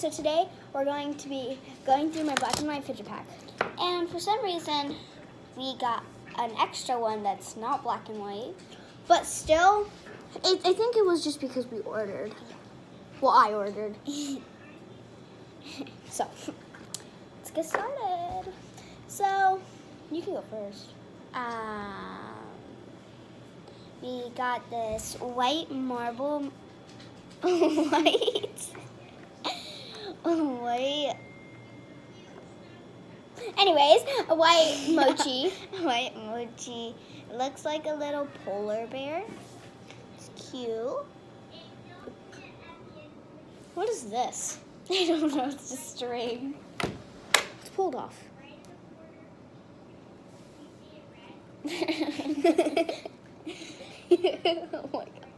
So today we're going to be going through my black and white fidget pack. And for some reason, we got an extra one that's not black and white. But still, I think it was just because we ordered. Well, I ordered. So, let's get started. So, you can go first. We got this white marble, white. Anyways, a white mochi. White mochi. It looks like a little polar bear. It's cute. What is this? I don't know. It's a string. It's pulled off. Oh my god.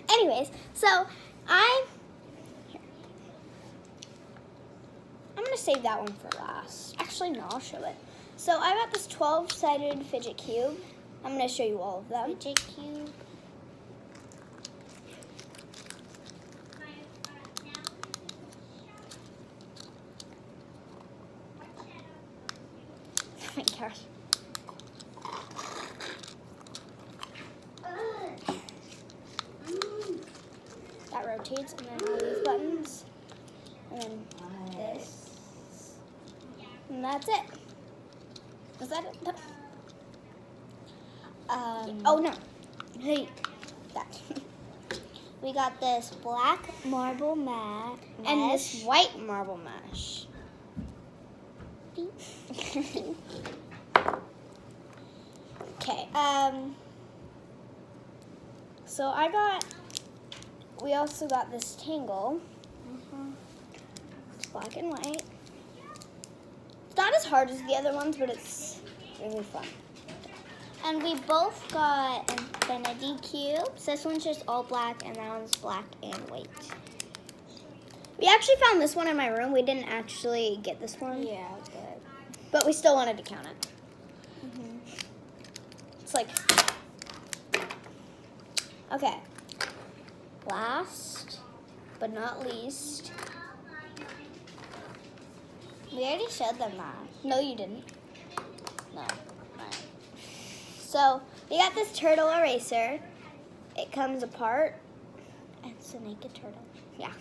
Anyways, so I'm gonna save that one for last. Actually, no, I'll show it. So I got this 12-sided fidget cube. I'm gonna show you all of them. Fidget cube. Oh my gosh. That rotates, and then all these buttons, and then this, and that's it. Is that it? No. Oh no. Hey, that. We got this black marble mat And this white marble mesh. Okay. So we also got this tangle. It's black and white. It's not as hard as the other ones, but it's really fun. And we both got infinity cubes. This one's just all black, and that one's black and white. We actually found this one in my room. We didn't actually get this one. Yeah, But we still wanted to count it. It's like, okay. Last but not least. we already showed them that. No, you didn't. No. So we got this turtle eraser. It comes apart. And it's a naked turtle. Yeah.